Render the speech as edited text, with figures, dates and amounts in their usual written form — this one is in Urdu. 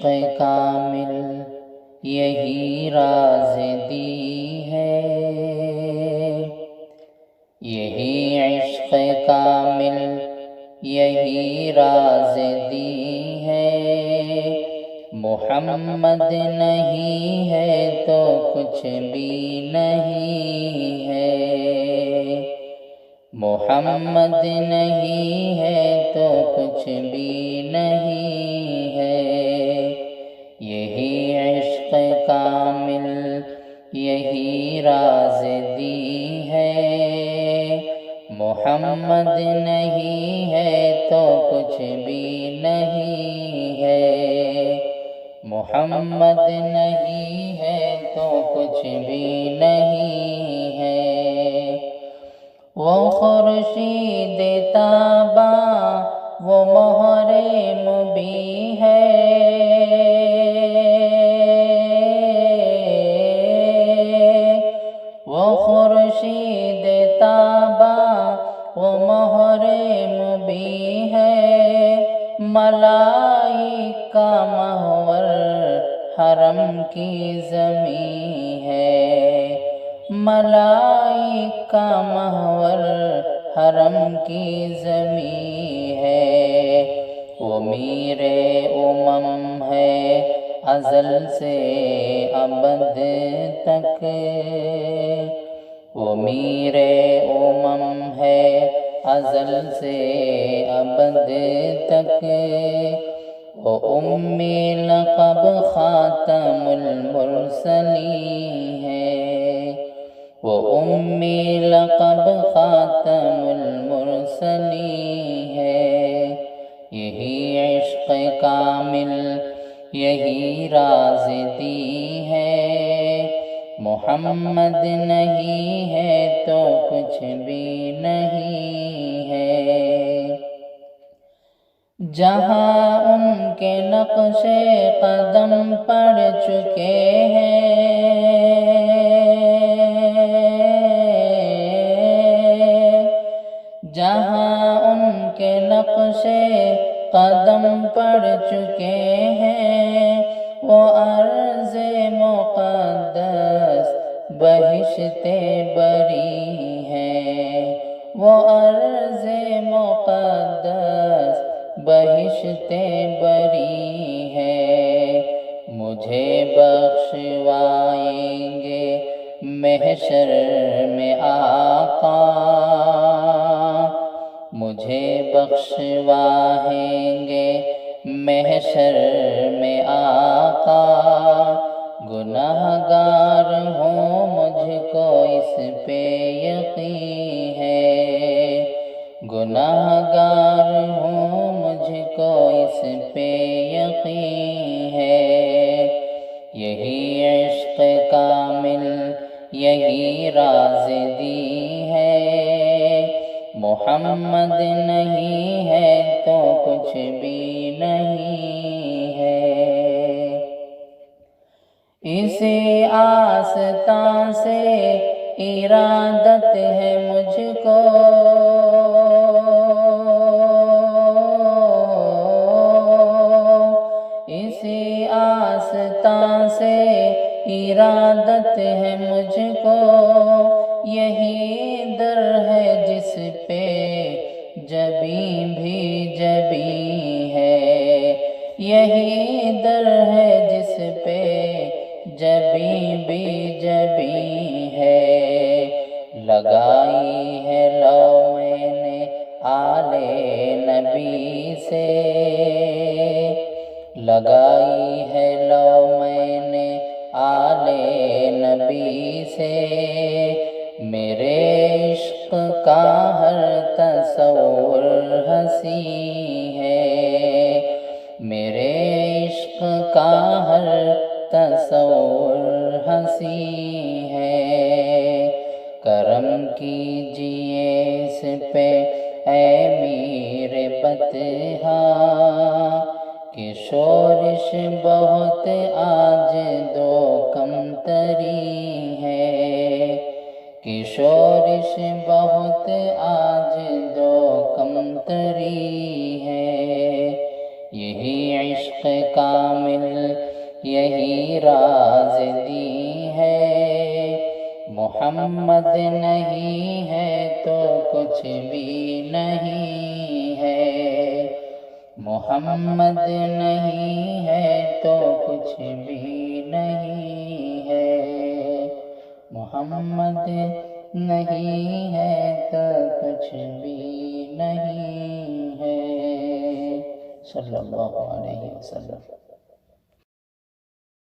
عشق کامل یہی راز دی ہے، یہی عشق کامل یہی راز دی ہے، محمد نہیں ہے تو کچھ بھی نہیں ہے، محمد نہیں ہے تو کچھ بھی نہیں ہے، یہی عشق کامل یہی راز دی ہے، محمد نہیں ہے تو کچھ بھی نہیں ہے، محمد نہیں ہے تو کچھ بھی نہیں ہے، وہ خورشید تاباں وہ مہر مبیں ہے، وہ خورشید تاباں وہ مہر مبیں ہے، ملائک کا محور حرم کی زمین ہے، ملائک کا محور حرم کی زمین ہے، وہ میر ہے ازل سے ابد تک، وہ میر ہے ازل سے ابد تک، وہ امی لقب خاتم المرسلین ہے، وہ امی لقب خاتم المرسلین ہے، یہی عشق کامل یہی راز دی ہے، محمد نہیں ہے تو کچھ بھی نہیں ہے، جہاں ان کے نقش قدم پڑ چکے ہیں، جہاں ان کے نقش قدم پڑ چکے ہیں، وہ ارض مقدس بہشت بری ہے، وہ ارض مقدس بہشت بری ہے، مجھے بخشوائیں گے محشر میں آقا، مجھے بخشوائیں گے محشر میں آقا، گناہ گار ہوں مجھ کو اس پہ یقین ہے، گناہ گار ہوں مجھ کو اس پہ یقین ہے، یہی عشق کامل یہی راز دی ہے، محمد نہیں ہے تو کچھ بھی نہیں ہے، اسی آستان سے ارادت ہے مجھ کو، اسی آستان سے ارادت ہے مجھ کو، یہی در ہے جس پہ جبیں بھی جبیں ہے، یہی در ہے جس پہ جبیں بھی جبیں ہے، لگائی ہے لو میں نے آل نبی سے، لگائی ہے لو میں نے آل نبی سے، میرے عشق کا ہر تصور ہنسی ہے، میرے عشق کا ہر تصور ہنسی ہے، کرم کیجئے اس پہ اے میر بطحہ، کہ شورش بہت آج دو کم تری ہے، کہ شورش بہت آج دو کم تری ہے، یہی عشق کامل محمد نہیں ہے تو کچھ بھی نہیں ہے، محمد نہیں ہے تو کچھ بھی نہیں ہے، محمد نہیں ہے تو کچھ بھی نہیں ہے، صلی اللہ علیہ وسلم۔